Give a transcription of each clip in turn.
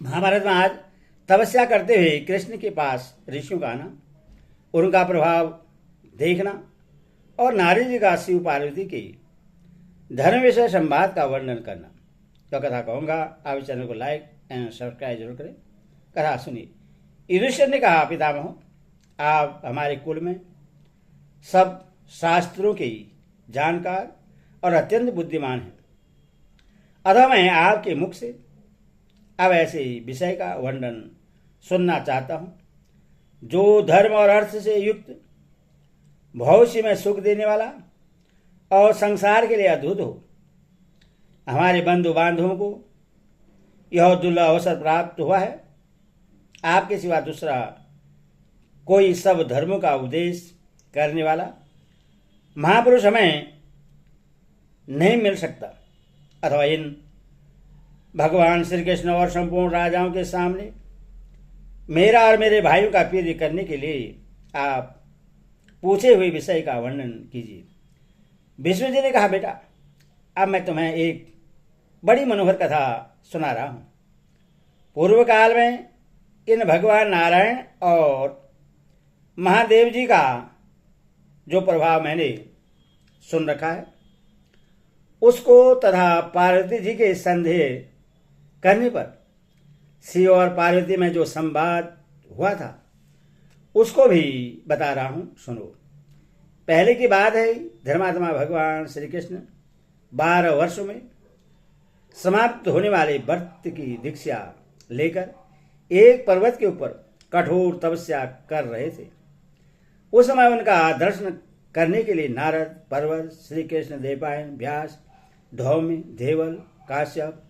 महाभारत में आज तपस्या करते हुए कृष्ण के पास ऋषियों का आना, उनका प्रभाव देखना और नारी जी का शिव पार्वती के धर्म विषय संवाद का वर्णन करना। तो कथा कहूँगा, आप इस चैनल को लाइक एंड सब्सक्राइब जरूर करें। कथा सुनिए। युधिष्ठिर ने कहा, पितामह, आप हमारे कुल में सब शास्त्रों के जानकार और अत्यंत बुद्धिमान हैं, अतः मैं आपके मुख से अब ऐसे विषय का वर्णन सुनना चाहता हूं जो धर्म और अर्थ से युक्त, भविष्य में सुख देने वाला और संसार के लिए अद्भुत हो। हमारे बंधु बांधवों को यह दुर्लभ अवसर प्राप्त हुआ है। आपके सिवा दूसरा कोई सब धर्मों का उपदेश करने वाला महापुरुष हमें नहीं मिल सकता, अथवा इन भगवान श्री कृष्ण और संपूर्ण राजाओं के सामने मेरा और मेरे भाइयों का प्रिय करने के लिए आप पूछे हुए विषय का वर्णन कीजिए। विष्णु जी ने कहा, बेटा, अब मैं तुम्हें एक बड़ी मनोहर कथा सुना रहा हूं। पूर्व काल में इन भगवान नारायण और महादेव जी का जो प्रभाव मैंने सुन रखा है, उसको तथा पार्वती जी के संदेह करने पर शिव और पार्वती में जो संवाद हुआ था उसको भी बता रहा हूं, सुनो। पहले की बात है, धर्मात्मा भगवान श्री कृष्ण 12 वर्षों में समाप्त होने वाले व्रत की दीक्षा लेकर एक पर्वत के ऊपर कठोर तपस्या कर रहे थे। उस समय उनका दर्शन करने के लिए नारद, पर्वत, श्री कृष्ण, देवपायन, व्यास, धौम्य, देवल, काश्यप,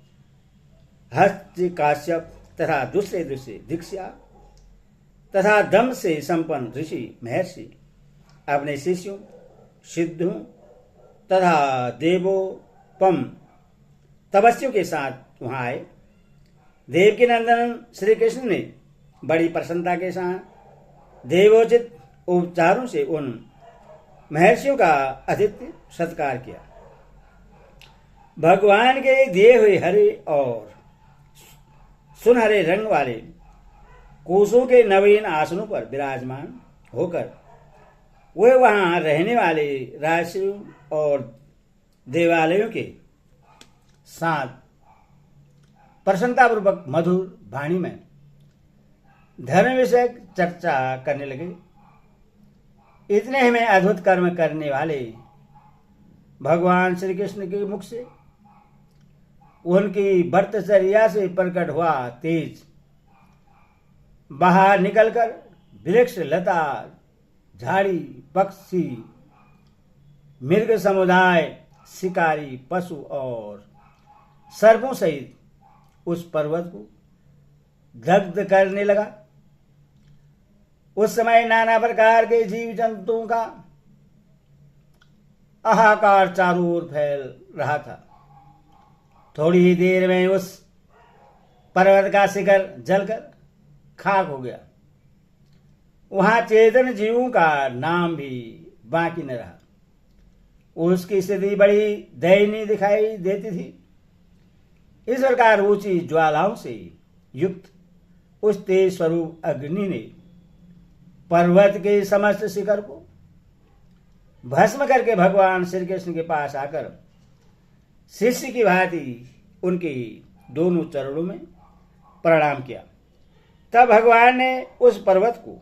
हस्त काश्यप तथा दूसरे दीक्षा तथा दम से संपन्न ऋषि महर्षि अपने शिष्यों, सिद्धों तथा देवोपम तपस्वियों के साथ वहां आए। देवकी नंदन श्री कृष्ण ने बड़ी प्रसन्नता के साथ देवोचित उपचारों से उन महर्षियों का आतिथ्य सत्कार किया। भगवान के दिए हुए हरे और सुनहरे रंग वाले कोसों के नवीन आसनों पर विराजमान होकर वे वहां रहने वाले राशियों और देवालयों के साथ प्रसन्नतापूर्वक मधुर वाणी में धर्म विषयक चर्चा करने लगे। इतने में अद्भुत कर्म करने वाले भगवान श्री कृष्ण के मुख से उनकी व्रतचर्या से प्रकट हुआ तेज बाहर निकलकर वृक्ष, लता, झाड़ी, पक्षी, मृग समुदाय, शिकारी, पशु और सर्पों सहित उस पर्वत को दग्ध करने लगा। उस समय नाना प्रकार के जीव जंतुओं का हाहाकार चारों ओर फैल रहा था। थोड़ी ही देर में उस पर्वत का शिखर जलकर खाक हो गया। वहां चेतन जीवों का नाम भी बाकी न रहा। उसकी स्थिति बड़ी दयनीय दिखाई देती थी। इस प्रकार ऊंची ज्वालाओं से युक्त उस तेज स्वरूप अग्नि ने पर्वत के समस्त शिखर को भस्म करके भगवान श्री कृष्ण के पास आकर शिष्य की भांति उनके दोनों चरणों में प्रणाम किया। तब भगवान ने उस पर्वत को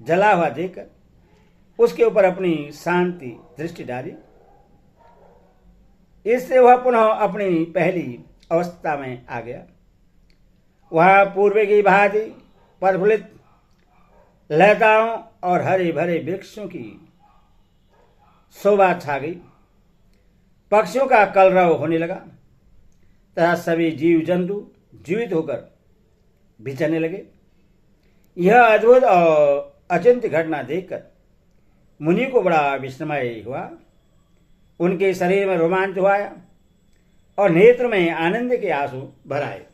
जला हुआ देखकर उसके ऊपर अपनी शांति दृष्टि डाली। इससे वह पुनः अपनी पहली अवस्था में आ गया। वहां पूर्व की भांति प्रफुल्लित लताओं और हरे भरे वृक्षों की शोभा छा गई। पक्षियों का कलरव होने लगा तथा सभी जीव जंतु जीवित होकर विचरने लगे। यह अद्भुत और अचिंत्य घटना देखकर मुनि को बड़ा विस्मय हुआ। उनके शरीर में रोमांच हुआ और नेत्र में आनंद के आंसू भर आए।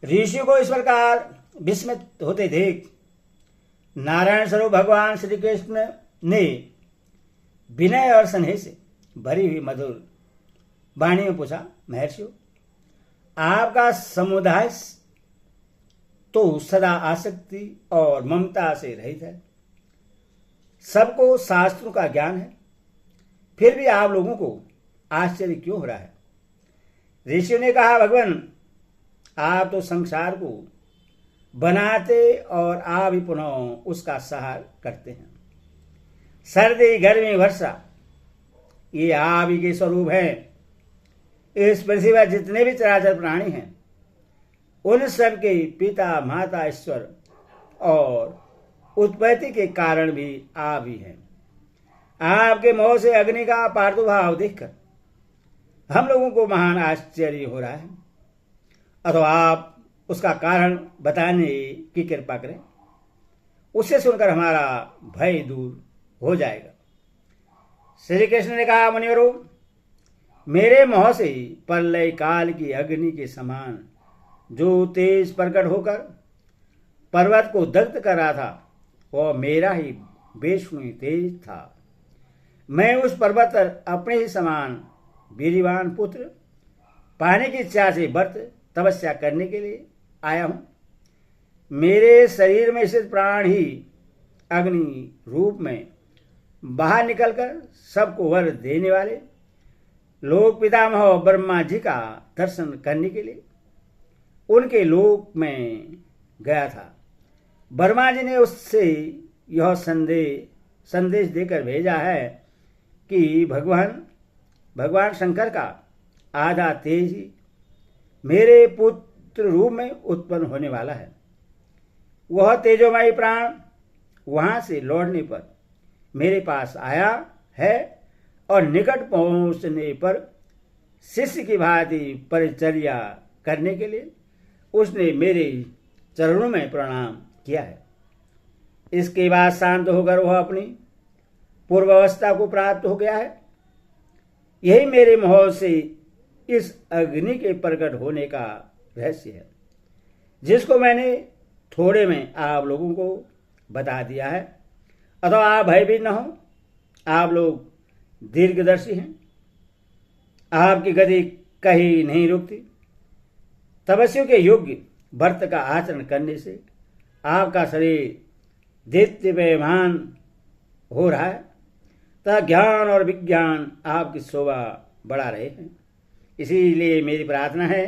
ऋषि को इस प्रकार विस्मित होते देख नारायण स्वरूप भगवान श्री कृष्ण ने विनय और स्नेह से भरी हुई मधुर वाणी में पूछा, महर्षियों, आपका समुदाय तो सदा आसक्ति और ममता से रहित है। सबको शास्त्रों का ज्ञान है, फिर भी आप लोगों को आश्चर्य क्यों हो रहा है? ऋषियों ने कहा, भगवान, आप तो संसार को बनाते और आप ही पुनः उसका सहार करते हैं। सर्दी, गर्मी, वर्षा ये आप ही के स्वरूप हैं। इस पृथ्वी पर जितने भी चराचर प्राणी हैं, उन सब के पिता, माता, ईश्वर और उत्पत्ति के कारण भी आप ही हैं। आपके मुंह से अग्नि का प्रादुर्भाव देखकर हम लोगों को महान आश्चर्य हो रहा है, अथवा आप उसका कारण बताने की कृपा करें। उसे सुनकर हमारा भय दूर हो जाएगा। श्री कृष्ण ने कहा, मुनिवरों, मेरे मुंह से प्रलय काल की अग्नि के समान जो तेज प्रकट होकर पर्वत को दग्ध कर रहा था, वह मेरा ही विष्णु तेज था। मैं उस पर्वत पर अपने ही समान वीरवान पुत्र पाने की इच्छा से व्रत तपस्या करने के लिए आया हूं। मेरे शरीर में स्थित प्राण ही अग्नि रूप में बाहर निकलकर सबको वर देने वाले लोक पितामह ब्रह्मा जी का दर्शन करने के लिए उनके लोक में गया था। ब्रह्मा जी ने उससे यह संदेश देकर भेजा है कि भगवान शंकर का आधा तेज ही मेरे पुत्र रूप में उत्पन्न होने वाला है। वह तेजोमयी प्राण वहां से लौटने पर मेरे पास आया है और निकट पहुंचने पर शिष्य की भांति परिचर्या करने के लिए उसने मेरे चरणों में प्रणाम किया है। इसके बाद शांत होकर वह अपनी पूर्वावस्था को प्राप्त हो गया है। यही मेरे मुंह से इस अग्नि के प्रकट होने का रहस्य है, जिसको मैंने थोड़े में आप लोगों को बता दिया है। अथवा आप भयभीत न हो, आप लोग दीर्घदर्शी हैं। आपकी गति कहीं नहीं रुकती। तपस्वियों के योग्य व्रत का आचरण करने से आपका शरीर दीप्तिमान हो रहा है, तथा ज्ञान और विज्ञान आपकी शोभा बढ़ा रहे हैं। इसीलिए मेरी प्रार्थना है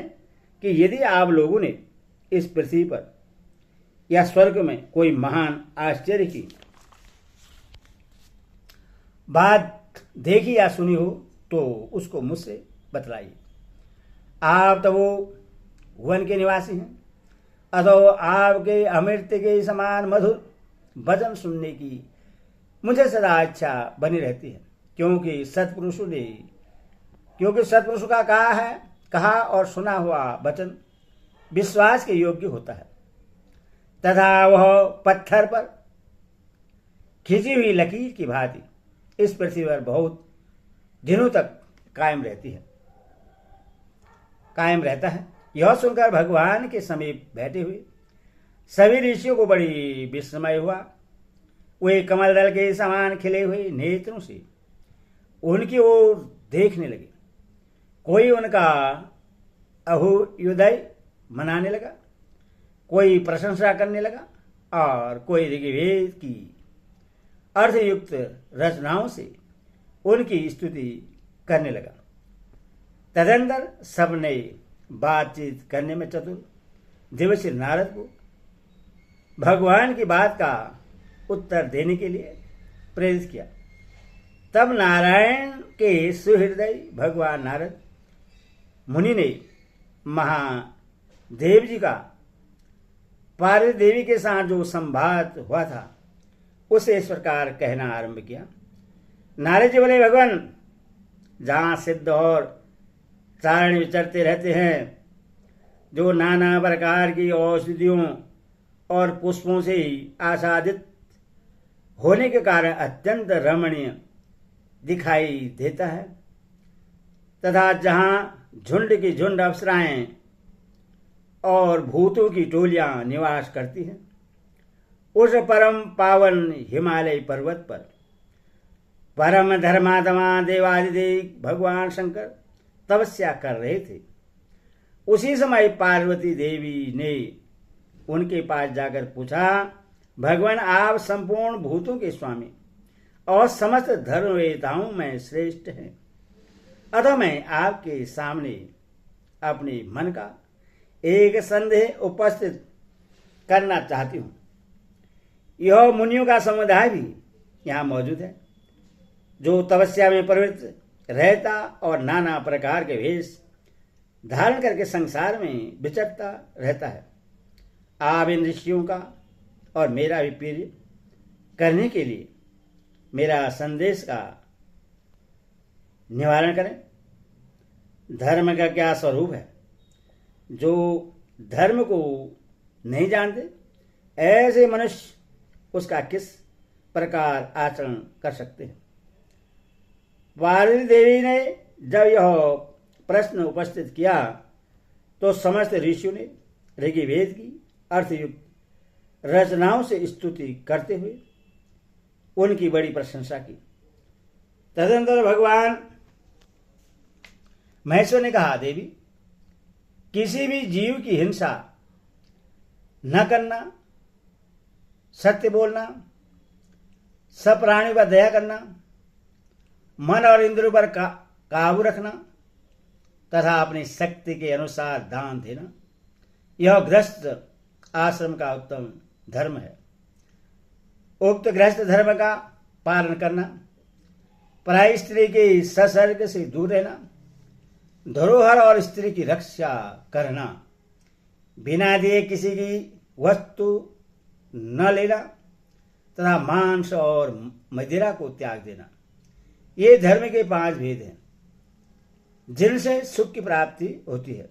कि यदि आप लोगों ने इस पृथ्वी पर या स्वर्ग में कोई महान आश्चर्य की बात देखी या सुनी हो तो उसको मुझसे बतलाइए। आप तो वो वन के निवासी हैं, अथवा आपके अमृत के समान मधुर वचन सुनने की मुझे सदा इच्छा बनी रहती है, क्योंकि सत्पुरुषों का कहा और सुना हुआ वचन विश्वास के योग्य होता है, तथा वह पत्थर पर खींची हुई लकीर की भांति इस पृथ्वी पर बहुत दिनों तक कायम रहता है। यह सुनकर भगवान के समीप बैठे हुए सभी ऋषियों को बड़ी विस्मय हुआ। वे कमल दल के समान खिले हुए नेत्रों से उनकी ओर देखने लगे। कोई उनका अभ्युदय मनाने लगा, कोई प्रशंसा करने लगा और कोई ऋग्वेद की अर्थयुक्त रचनाओं से उनकी स्तुति करने लगा। तदंतर सबने बातचीत करने में चतुर देवर्षि नारद को भगवान की बात का उत्तर देने के लिए प्रेरित किया। तब नारायण के सुहृदय भगवान नारद मुनि ने महादेव जी का पार्वती देवी के साथ जो संवाद हुआ था उसे इस प्रकार कहना आरंभ किया। नारद जी बोले, भगवान, जहां सिद्ध और चारण विचरते रहते हैं, जो नाना प्रकार की औषधियों और पुष्पों से आच्छादित होने के कारण अत्यंत रमणीय दिखाई देता है, तथा जहां झुंड की झुंड अप्सराएं और भूतों की टोलियां निवास करती हैं, उस परम पावन हिमालय पर्वत पर परम धर्मात्मा देवादिदेव भगवान शंकर तपस्या कर रहे थे। उसी समय पार्वती देवी ने उनके पास जाकर पूछा, भगवान आप संपूर्ण भूतों के स्वामी और समस्त धर्मवेताओं में श्रेष्ठ हैं, अतः मैं आपके सामने अपने मन का एक संदेह उपस्थित करना चाहती हूं। यह मुनियों का समुदाय भी यहाँ मौजूद है, जो तपस्या में प्रवृत्त रहता और नाना प्रकार के वेश धारण करके संसार में विचरता रहता है। आप इन ऋषियों का और मेरा भी प्रिय करने के लिए मेरा संदेश का निवारण करें। धर्म का क्या स्वरूप है? जो धर्म को नहीं जानते ऐसे मनुष्य उसका किस प्रकार आचरण कर सकते हैं? पार्वती देवी ने जब यह प्रश्न उपस्थित किया तो समस्त ऋषियों ने ऋग्वेद की अर्थयुक्त रचनाओं से स्तुति करते हुए उनकी बड़ी प्रशंसा की। तदनंतर भगवान महेश्वर ने कहा, देवी, किसी भी जीव की हिंसा न करना, सत्य बोलना, सब प्राणी पर दया करना, मन और इंद्रियों पर काबू रखना तथा अपनी शक्ति के अनुसार दान देना, यह गृहस्थ आश्रम का उत्तम धर्म है। उक्त गृहस्थ धर्म का पालन करना, पराई स्त्री के संसर्ग से दूर रहना, धरोहर और स्त्री की रक्षा करना, बिना दिए किसी की वस्तु न लेना तथा मांस और मदिरा को त्याग देना, ये धर्म के 5 भेद हैं जिनसे सुख की प्राप्ति होती है।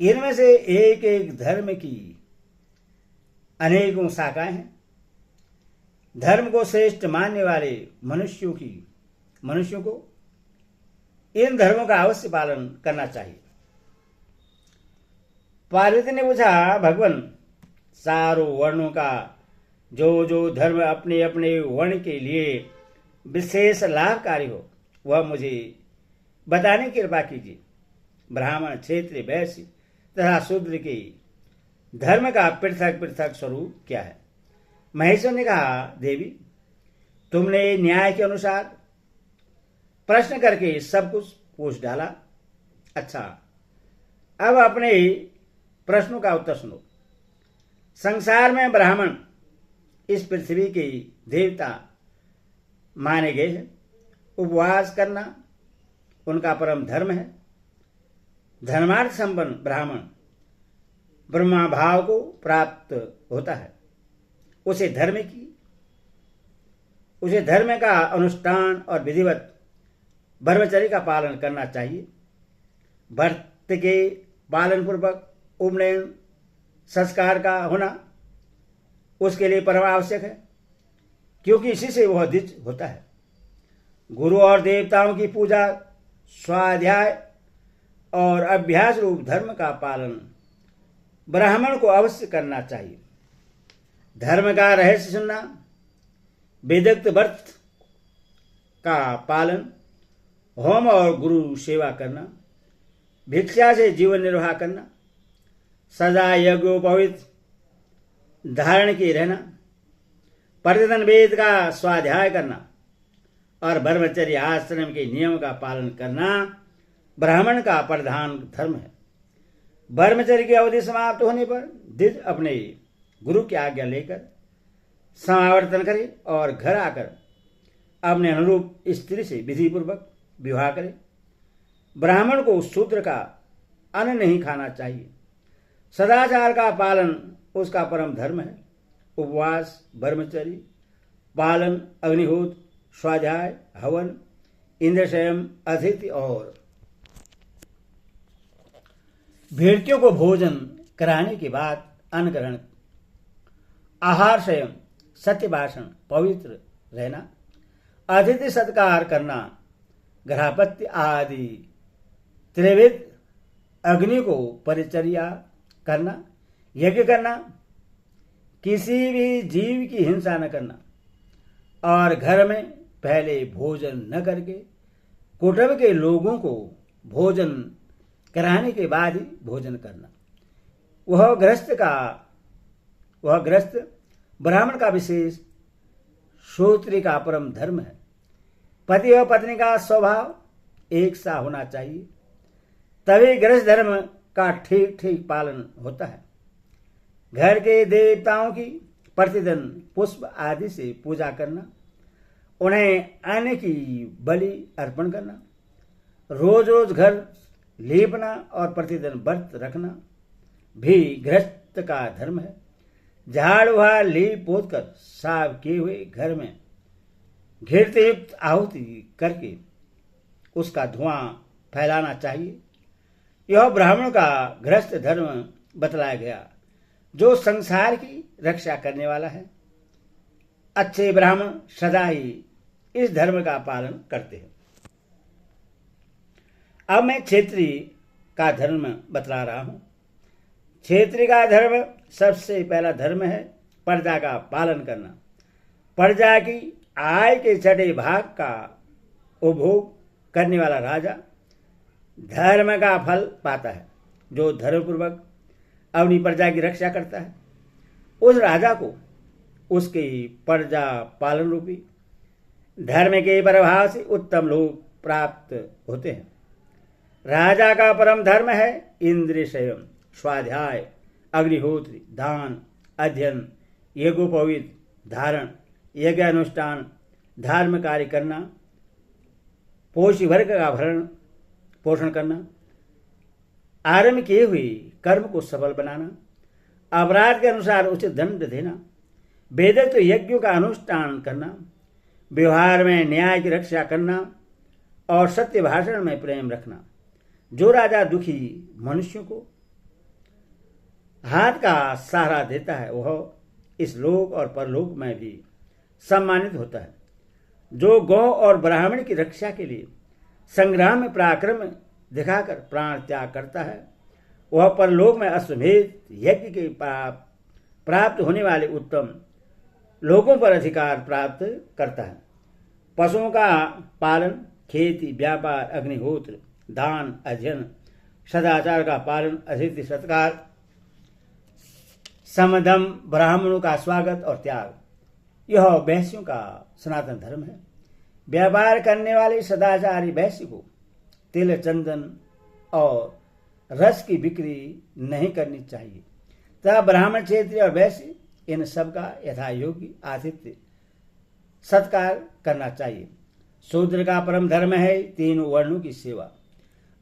इनमें से एक एक धर्म की अनेकों शाखाएं हैं। धर्म को श्रेष्ठ मानने वाले मनुष्यों को इन धर्मों का अवश्य पालन करना चाहिए। पार्वती ने पूछा, भगवान, चारों वर्णों का जो धर्म अपने अपने वर्ण के लिए विशेष लाभकारी हो वह मुझे बताने की कृपा कीजिए। ब्राह्मण, क्षत्रिय, वैश्य तथा शूद्र के धर्म का पृथक पृथक स्वरूप क्या है? महेश्वर ने कहा, देवी, तुमने न्याय के अनुसार प्रश्न करके सब कुछ पूछ डाला। अच्छा, अब अपने प्रश्नों का उत्तर सुनो। संसार में ब्राह्मण इस पृथ्वी के देवता माने गए हैं। उपवास करना उनका परम धर्म है। धर्मार्थ संपन्न ब्राह्मण ब्रह्मा भाव को प्राप्त होता है। उसे धर्म का अनुष्ठान और विधिवत ब्रह्मचर्य का पालन करना चाहिए। व्रत के पालन पूर्वक उपनयन संस्कार का होना उसके लिए परम आवश्यक है, क्योंकि इसी से वह द्विज होता है। गुरु और देवताओं की पूजा, स्वाध्याय और अभ्यास रूप धर्म का पालन ब्राह्मण को अवश्य करना चाहिए। धर्म का रहस्य सुनना, वेदोक्त व्रत का पालन, होम और गुरु सेवा करना, भिक्षा से जीवन निर्वाह करना, सदा यज्ञोपवीत धारण किए रहना, प्रतिदिन वेद का स्वाध्याय करना और ब्रह्मचर्य आश्रम के नियम का पालन करना ब्राह्मण का प्रधान धर्म है। ब्रह्मचर्य की अवधि समाप्त होने पर द्विज अपने गुरु की आज्ञा लेकर समावर्तन करे और घर आकर अपने अनुरूप स्त्री से विधि पूर्वक विवाह करे। ब्राह्मण को शूद्र का अन्न नहीं खाना चाहिए। सदाचार का पालन उसका परम धर्म है। उपवास, ब्रह्मचर्य पालन, अग्निहोत्र, स्वाध्याय, हवन, इंद्र संयम, अतिथि और भेड़ियों को भोजन कराने के बाद अन्न ग्रहण, आहार संयम, सत्य भाषण, पवित्र रहना, अतिथि सत्कार करना, ग्रहपत्य आदि त्रिविध अग्नि को परिचर्या करना, यज्ञ करना, किसी भी जीव की हिंसा न करना और घर में पहले भोजन न करके कुटुंब के लोगों को भोजन कराने के बाद ही भोजन करना। वह गृहस्थ ब्राह्मण का विशेष श्रोत्री का परम धर्म है। पति और पत्नी का स्वभाव एक सा होना चाहिए, तभी गृहस्थ धर्म का ठीक ठीक पालन होता है। घर के देवताओं की प्रतिदिन पुष्प आदि से पूजा करना, उन्हें अन्न की बलि अर्पण करना, रोज रोज घर लीपना और प्रतिदिन व्रत रखना भी गृहस्थ का धर्म है। झाड़ वहा लीप पोत कर साफ किए हुए घर में घृत युक्त आहुति करके उसका धुआं फैलाना चाहिए। यह ब्राह्मण का गृहस्थ धर्म बतलाया गया, जो संसार की रक्षा करने वाला है। अच्छे ब्राह्मण सदा ही इस धर्म का पालन करते हैं। अब मैं क्षेत्रीय का धर्म बतला रहा हूं। क्षेत्रीय का धर्म सबसे पहला धर्म है प्रजा का पालन करना। प्रजा की आय के छठे भाग का उपभोग करने वाला राजा धर्म का फल पाता है। जो धर्मपूर्वक अपनी प्रजा की रक्षा करता है, उस राजा को उसके प्रजा पालन रूपी धर्म के प्रभाव से उत्तम लोग प्राप्त होते हैं। राजा का परम धर्म है इंद्रिय संयम, स्वाध्याय, अग्निहोत्री, दान, अध्ययन, यज्ञोपवीत, धारण, यज्ञ अनुष्ठान, धर्म कार्य करना, पोषी वर्ग का भरण पोषण करना, आरंभ किए हुए कर्म को सफल बनाना, अपराध के अनुसार उचित दंड देना, वेदोक्त यज्ञों का अनुष्ठान करना, व्यवहार में न्याय की रक्षा करना और सत्य भाषण में प्रेम रखना। जो राजा दुखी मनुष्यों को हाथ का सहारा देता है, वह इस लोक और परलोक में भी सम्मानित होता है। जो गौ और ब्राह्मण की रक्षा के लिए संग्राम में पराक्रम दिखाकर प्राण त्याग करता है, वह परलोक में अश्वमेध यज्ञ के प्राप्त होने वाले उत्तम लोगों पर अधिकार प्राप्त करता है। पशुओं का पालन, खेती, व्यापार, अग्निहोत्र, दान, अध्ययन, सदाचार का पालन, अतिथि सत्कार, समदम, ब्राह्मणों का स्वागत और त्याग, यह वैश्यों का सनातन धर्म है। व्यापार करने वाले सदाचारी वैश्य को तिल, चंदन और रस की बिक्री नहीं करनी चाहिए तथा ब्राह्मण, क्षेत्रीय और वैश्य इन सब का यथायोग्य आतिथ्य सत्कार करना चाहिए। शूद्र का परम धर्म है तीनों वर्णों की सेवा।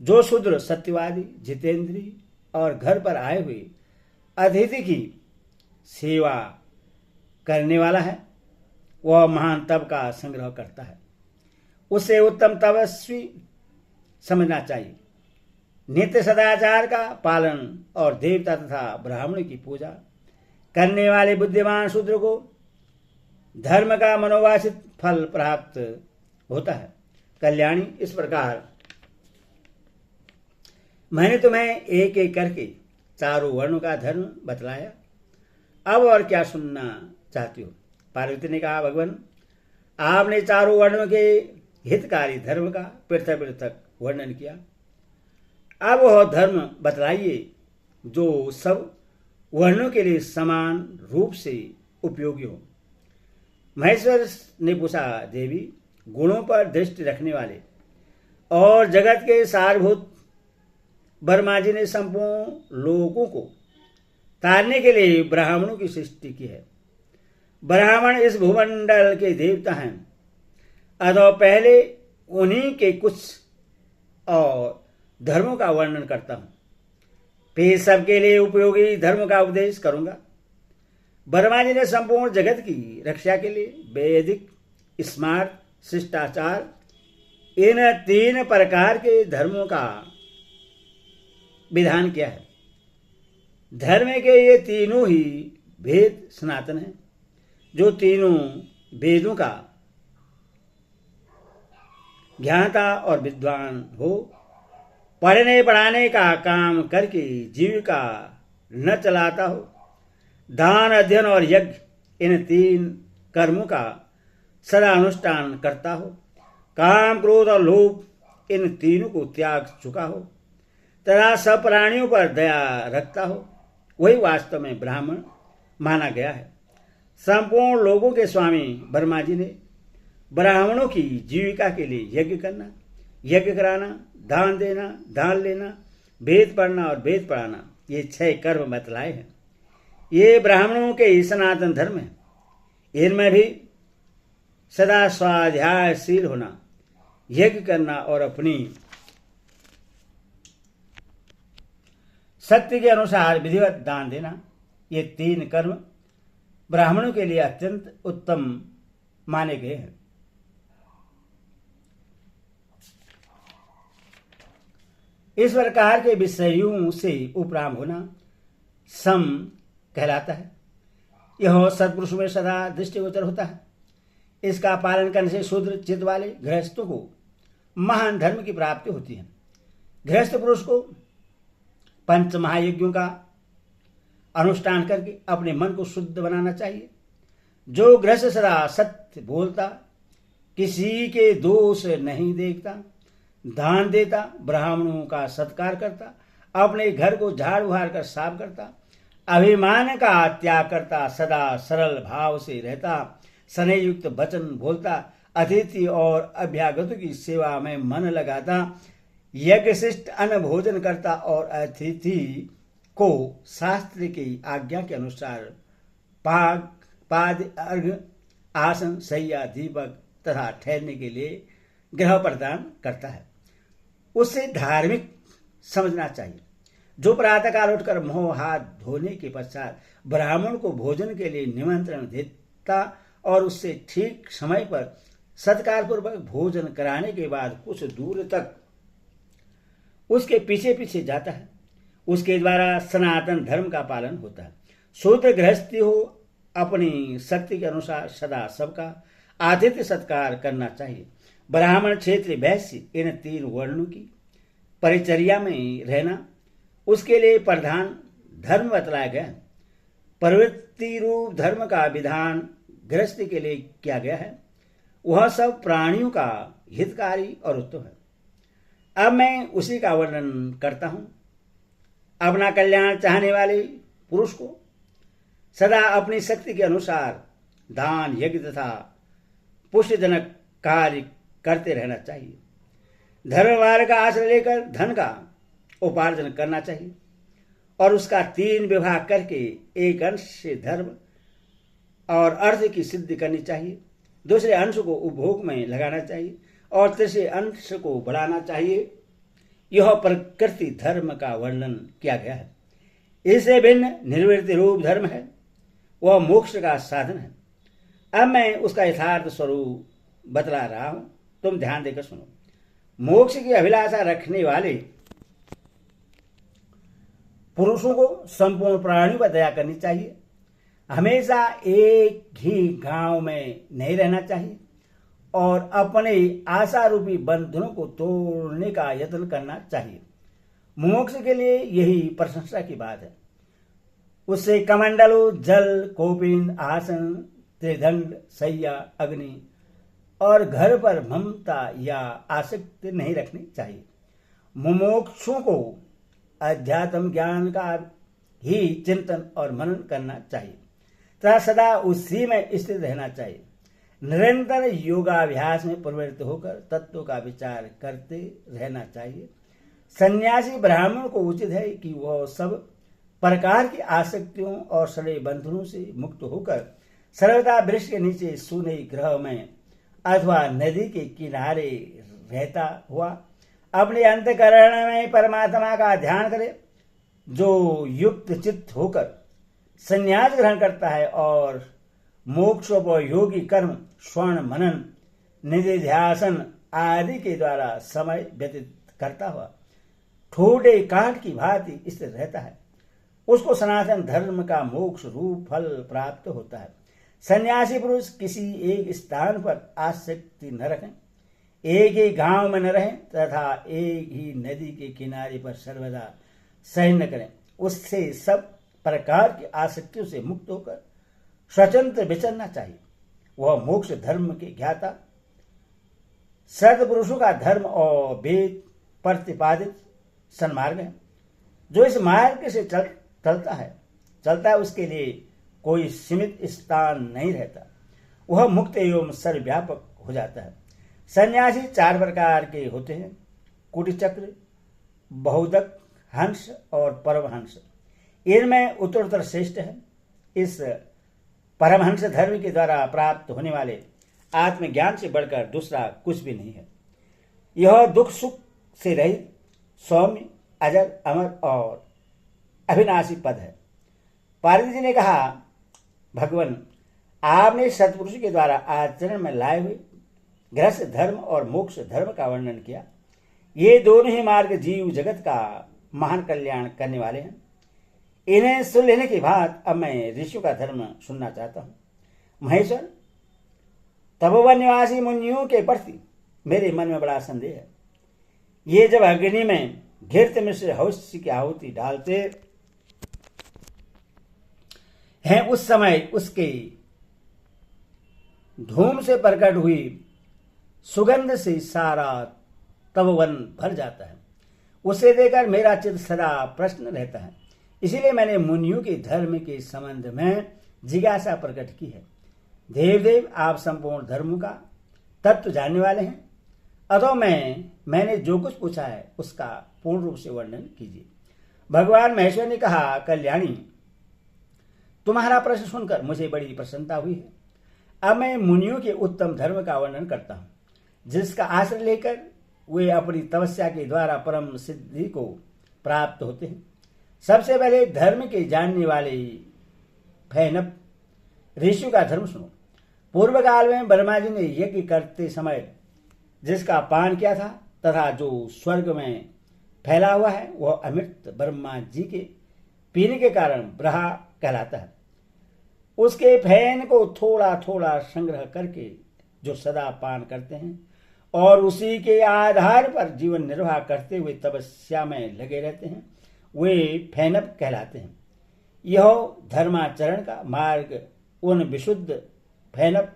जो शूद्र सत्यवादी, जितेंद्रीय और घर पर आए हुए अतिथि की सेवा करने वाला है, वह महान तप का संग्रह करता है। उसे उत्तम तपस्वी समझना चाहिए। नित्य सदाचार का पालन और देवता तथा ब्राह्मण की पूजा करने वाले बुद्धिमान शूद्र को धर्म का मनोवांछित फल प्राप्त होता है। कल्याणी, इस प्रकार मैंने तुम्हें एक एक करके चारों वर्णों का धर्म बतलाया। अब और क्या सुनना चाहती हो? पार्वती ने कहा, भगवान, आपने चारों वर्णों के हितकारी धर्म का पृथक पृथक वर्णन किया। अब वह धर्म बतलाइए जो सब वर्णों के लिए समान रूप से उपयोगी हो। महेश्वर ने पूछा, देवी, गुणों पर दृष्टि रखने वाले और जगत के सारभूत ब्रह्मा जी ने संपूर्ण लोगों को तारने के लिए ब्राह्मणों की सृष्टि की है। ब्राह्मण इस भूमंडल के देवता हैं, अतः पहले उन्हीं के कुछ और धर्मों का वर्णन करता हूं, फिर सबके लिए उपयोगी धर्म का उपदेश करूंगा। ब्रह्मा जी ने संपूर्ण जगत की रक्षा के लिए वैदिक, स्मार्ट, शिष्टाचार, इन तीन प्रकार के धर्मों का विधान किया है। धर्म के ये तीनों ही वेद सनातन हैं। जो तीनों वेदों का ज्ञाता और विद्वान हो, पढ़ने पढ़ाने का काम करके जीविका न चलाता हो, दान, अध्ययन और यज्ञ इन तीन कर्मों का सदा अनुष्ठान करता हो, काम, क्रोध और लोभ इन तीनों को त्याग चुका हो, तथा सब प्राणियों पर दया रखता हो, वही वास्तव में ब्राह्मण माना गया है। संपूर्ण लोगों के स्वामी वर्मा जी ने ब्राह्मणों की जीविका के लिए यज्ञ करना, यज्ञ कराना, दान देना, दान लेना, वेद पढ़ना और वेद पढ़ाना, ये 6 कर्म बतलाए हैं। ये ब्राह्मणों के सनातन धर्म है। इनमें भी सदा स्वाध्यायशील होना, यज्ञ करना और अपनी शक्ति के अनुसार विधिवत दान देना, ये 3 कर्म ब्राह्मणों के लिए अत्यंत उत्तम माने गए हैं। इस प्रकार के विषयों से उपराम होना सम कहलाता है। यह सत्पुरुष में सदा दृष्टिगोचर होता है। इसका पालन करने से शूद्र चित्त वाले गृहस्थों को महान धर्म की प्राप्ति होती है। गृहस्थ पुरुष को 5 महायज्ञों का अनुष्ठान करके अपने मन को शुद्ध बनाना चाहिए। जो गृहस्थ सदा सत्य बोलता, किसी के दोष नहीं देखता, दान देता, ब्राह्मणों का सत्कार करता, अपने घर को झाड़ बुहार कर साफ करता, अभिमान का त्याग करता, सदा सरल भाव से रहता, स्नेहयुक्त वचन बोलता, अतिथि और अभ्यागतों की सेवा में मन लगाता, यज्ञशिष्ट अन्न भोजन करता और अतिथि को शास्त्र की आज्ञा के अनुसार पाद अर्घ, आसन, शैया, दीपक तथा ठहरने के लिए गृह प्रदान करता है। उसे धार्मिक समझना चाहिए। जो प्रातःकाल उठकर मुंह हाथ धोने के पश्चात ब्राह्मण को भोजन के लिए निमंत्रण देता और उससे ठीक समय पर सत्कार पूर्वक भोजन कराने के बाद कुछ दूर तक उसके पीछे पीछे जाता है, उसके द्वारा सनातन धर्म का पालन होता है। शूद्र गृहस्थी हो, अपनी शक्ति के अनुसार सदा सबका आतिथ्य सत्कार करना चाहिए। ब्राह्मण, क्षेत्रीय, वैश्य, इन 3 वर्णों की परिचर्या में रहना उसके लिए प्रधान धर्म बतलाया गया है। प्रवृत्ति रूप धर्म का विधान गृहस्थी के लिए किया गया है। वह सब प्राणियों का हितकारी और उत्तम है। अब मैं उसी का वर्णन करता हूं। अपना कल्याण चाहने वाले पुरुष को सदा अपनी शक्ति के अनुसार दान, यज्ञ तथा पुष्टिजनक कार्य करते रहना चाहिए। धर्म मार्ग का आश्रय लेकर धन का उपार्जन करना चाहिए और उसका 3 विभाग करके एक अंश से धर्म और अर्थ की सिद्धि करनी चाहिए, दूसरे अंश को उपभोग में लगाना चाहिए और तीसरे अंश को बढ़ाना चाहिए। यह प्रकृति धर्म का वर्णन किया गया है। इससे भिन्न निर्वृत्ति रूप धर्म है, वह मोक्ष का साधन है। अब मैं उसका यथार्थ स्वरूप बतला रहा हूं, तुम ध्यान देकर सुनो। मोक्ष की अभिलाषा रखने वाले पुरुषों को संपूर्ण प्राणियों पर दया करनी चाहिए। हमेशा एक ही गांव में नहीं रहना चाहिए और अपने आशा रूपी बंधनों को तोड़ने का यत्न करना चाहिए। मोक्ष के लिए यही प्रशंसा की बात है। उससे कमंडलों, जल, कोपिन, आसन, त्रिदंड, शैया, अग्नि और घर पर ममता या आसक्ति नहीं रखनी चाहिए। मुमुक्षुओं को अध्यात्म ज्ञान का ही चिंतन और मनन करना चाहिए तथा सदा उसी में स्थित रहना चाहिए। निरंतर योगाभ्यास में प्रवृत्त होकर तत्व का विचार करते रहना चाहिए। सन्यासी ब्राह्मण को उचित है कि वह सब प्रकार की आसक्तियों और सड़े बंधनों से मुक्त होकर सर्वदा वृक्ष के नीचे सूने ग्रह में अथवा नदी के किनारे रहता हुआ अपने अंतःकरण में परमात्मा का ध्यान करे। जो युक्त चित्त होकर संन्यास ग्रहण करता है और मोक्षोपयोगी कर्म, श्रवण, मनन, निधिध्यासन आदि के द्वारा समय व्यतीत करता हुआ ठोडे काठ की भांति स्थिर रहता है, उसको सनातन धर्म का मोक्ष रूप फल प्राप्त होता है। सन्यासी पुरुष किसी एक स्थान पर आसक्ति न रखें, एक ही गांव में न रहें तथा एक ही नदी के किनारे पर सर्वदा शयन न करें। उससे सब प्रकार की आसक्तियों से मुक्त होकर स्वतंत्र विचरना चाहिए। वह मोक्ष धर्म के ज्ञाता, सत्पुरुषों का धर्म और वेद प्रतिपादित सन्मार्ग है। जो इस मार्ग से चलता है उसके लिए कोई सीमित स्थान नहीं रहता, वह मुक्त एवं सर्वव्यापक हो जाता है। सन्यासी 4 प्रकार के होते हैं, कुटिचक्र, बहुदक, हंस और परमहंस। इनमें उत्तरोत्तर श्रेष्ठ है। इस परमहंस धर्म के द्वारा प्राप्त होने वाले आत्मज्ञान से बढ़कर दूसरा कुछ भी नहीं है। यह दुख सुख से रहित, सौम्य, अजर, अमर और अविनाशी पद है। पार्वती जी ने कहा, भगवान, आपने सत्पुरुष के द्वारा आचरण में लाए हुए गृहस्थ धर्म और मोक्ष धर्म का वर्णन किया। ये दोनों ही मार्ग जीव जगत का महान कल्याण करने वाले हैं। इन्हें सुन लेने के बाद अब मैं ऋषियों का धर्म सुनना चाहता हूं। महेश्वर, तपोवन निवासी मुनियों के प्रति मेरे मन में बड़ा संदेह है। ये जब अग्नि में घृत मिश्र हवस्य की आहुति डालते हैं, उस समय उसके धूम से प्रकट हुई सुगंध से सारा तपोवन भर जाता है। उसे देखकर मेरा चित्त सदा प्रश्न रहता है। इसीलिए मैंने मुनियों के धर्म के संबंध में जिज्ञासा प्रकट की है। देवदेव, आप संपूर्ण धर्मों का तत्व जानने वाले हैं, अतः मैंने जो कुछ पूछा है उसका पूर्ण रूप से वर्णन कीजिए। भगवान महेश्वर ने कहा, कल्याणी, तुम्हारा प्रश्न सुनकर मुझे बड़ी प्रसन्नता हुई है। अब मैं मुनियों के उत्तम धर्म का वर्णन करता हूं, जिसका आश्रय लेकर वे अपनी तपस्या के द्वारा परम सिद्धि को प्राप्त होते हैं। सबसे पहले धर्म के जानने वाले फैनप ऋषियों का धर्म सुनो। पूर्व काल में ब्रह्मा जी ने यज्ञ करते समय जिसका पान किया था तथा जो स्वर्ग में फैला हुआ है, वह अमृत ब्रह्मा जी के पीने के कारण ब्रहा कहलाता है। उसके फैन को थोड़ा थोड़ा संग्रह करके जो सदा पान करते हैं और उसी के आधार पर जीवन निर्वाह करते हुए तपस्या में लगे रहते हैं, वे फैनप कहलाते हैं। यह धर्माचरण का मार्ग उन विशुद्ध फैनप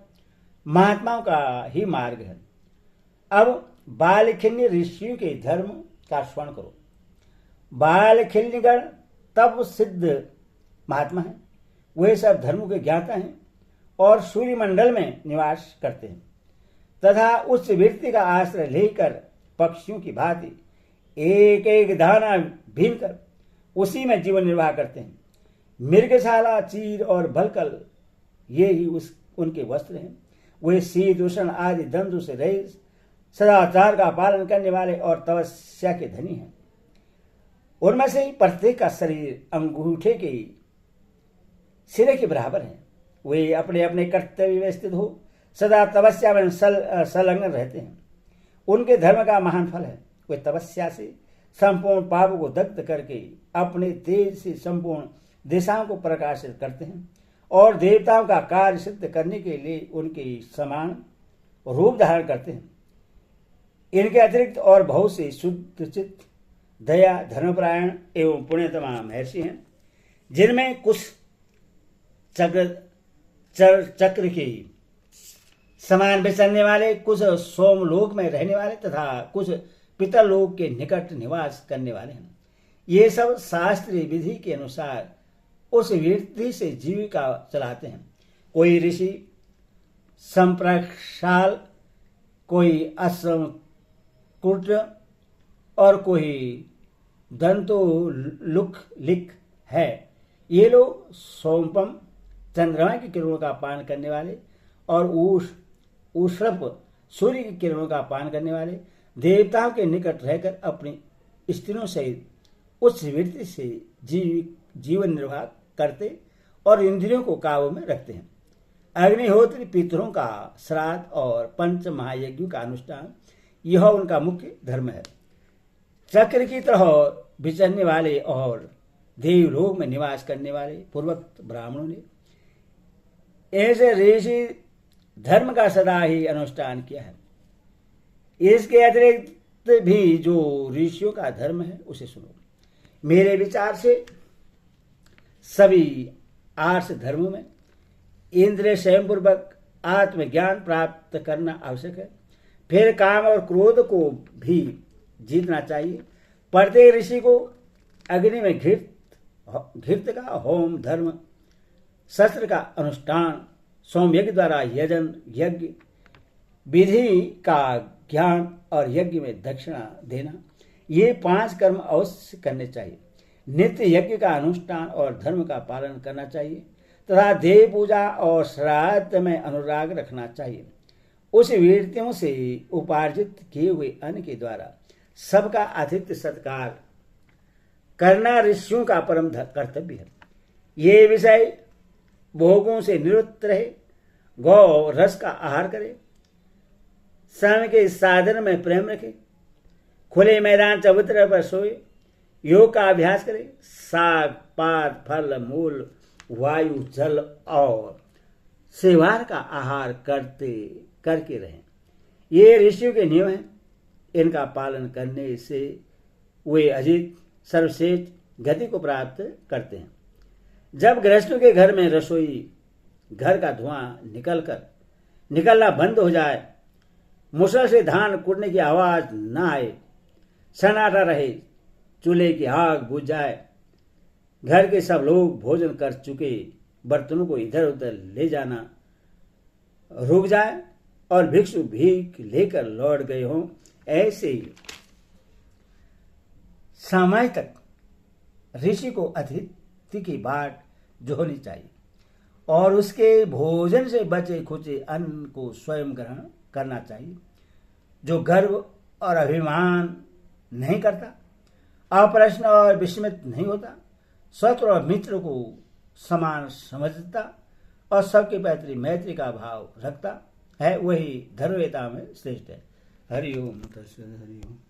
महात्माओं का ही मार्ग है। अब बालखिल्य ऋषियों के धर्म का स्मरण करो। बालखिल्यगण तब सिद्ध महात्मा हैं। वे सब धर्मों के ज्ञाता हैं और सूर्यमंडल में निवास करते हैं तथा उस वृत्ति का आश्रय लेकर पक्षियों की भांति एक एक दाना भीनकर उसी में जीवन निर्वाह करते हैं। मृगशाला, चीर और भलकल ये ही उनके वस्त्र हैं। वे शीत उष्ण आदि द्वंद्व से रहित, सदाचार का पालन करने वाले और तपस्या के धनी हैं। उनमें से ही प्रत्येक का शरीर अंगूठे के सिरे के बराबर है। वे अपने अपने कर्तव्य में स्थित हो सदा तपस्या में संलग्न रहते हैं। उनके धर्म का महान फल है। वे तपस्या से संपूर्ण पापों को दग्ध करके अपने तेज से संपूर्ण दिशाओं को प्रकाशित करते हैं और देवताओं का कार्य सिद्ध करने के लिए उनके समान रूप धारण करते हैं। इनके अतिरिक्त और बहुत से शुद्ध चित्त, दया, धर्मपरायण एवं पुण्यतमा महर्षि हैं, जिनमें कुछ चक्र के समान विचरने वाले, कुछ सोमलोक में रहने वाले तथा कुछ पितरलोक के निकट निवास करने वाले हैं। ये सब शास्त्रीय विधि के अनुसार उस वृत्ति से जीविका चलाते हैं। कोई ऋषि संप्रक्षाल, कोई अश्रमकुट और कोई दंतोलुक लिख है। ये लोग सोमपम, चंद्रमा की किरणों का पान करने वाले और उष्णप, सूर्य की किरणों का पान करने वाले, देवताओं के निकट रहकर अपनी स्त्रियों सहित उस वृत्ति से जीवन निर्वाह करते और इंद्रियों को काबू में रखते हैं। अग्निहोत्री, पितरों का श्राद्ध और पंच महायज्ञों का अनुष्ठान, यह उनका मुख्य धर्म है। चक्र की तरह विचरने वाले और देवलोक में निवास करने वाले पूर्वोक्त ब्राह्मणों ने ऐसे ऋषि धर्म का सदा ही अनुष्ठान किया है। इसके अतिरिक्त भी जो ऋषियों का धर्म है उसे सुनो। मेरे विचार से सभी आर्ष धर्मों में इंद्रिय संयमपूर्वक आत्मज्ञान प्राप्त करना आवश्यक है। फिर काम और क्रोध को भी जीतना चाहिए प्रत्येक ऋषि को अग्नि में घृत का होम, धर्म शस्त्र का अनुष्ठान, सोमयज्ञ द्वारा यजन, यज्ञ विधि का ज्ञान और यज्ञ में दक्षिणा देना, ये 5 कर्म अवश्य करने चाहिए। नित्य यज्ञ का अनुष्ठान और धर्म का पालन करना चाहिए तथा देव पूजा और श्राद्ध में अनुराग रखना चाहिए। उस वीरतियों से उपार्जित किए हुए अन्न के द्वारा सबका आतिथ्य सत्कार करना ऋषियों का परम कर्तव्य है। ये विषय भोगों से निवृत्त रहे, गौ रस का आहार करे, स्वयं के साधन में प्रेम रखे, खुले मैदान चबूतरे पर सोए, योग का अभ्यास करे, साग पात फल मूल वायु जल और सेवार का आहार करके रहें। ये ऋषियों के नियम हैं। इनका पालन करने से वे अजित सर्वश्रेष्ठ गति को प्राप्त करते हैं। जब गृहस्थों के घर में रसोई घर का धुआं निकलना बंद हो जाए, मुसल से धान कूटने की आवाज न आए, सन्नाटा रहे, चूल्हे की आग बुझ जाए, घर के सब लोग भोजन कर चुके बर्तनों को इधर उधर ले जाना रुक जाए और भिक्षु भीख लेकर लौट गए हों, ऐसे समय तक ऋषि को अतिथि की बाट जोहनी चाहिए और उसके भोजन से बचे खुचे अन्न को स्वयं ग्रहण करना चाहिए। जो गर्व और अभिमान नहीं करता, अप्रश्न और विस्मित नहीं होता, शत्रु और मित्र को समान समझता और सबके प्रति मैत्री का भाव रखता है, वही धर्मवेता में श्रेष्ठ है। हरि ओम।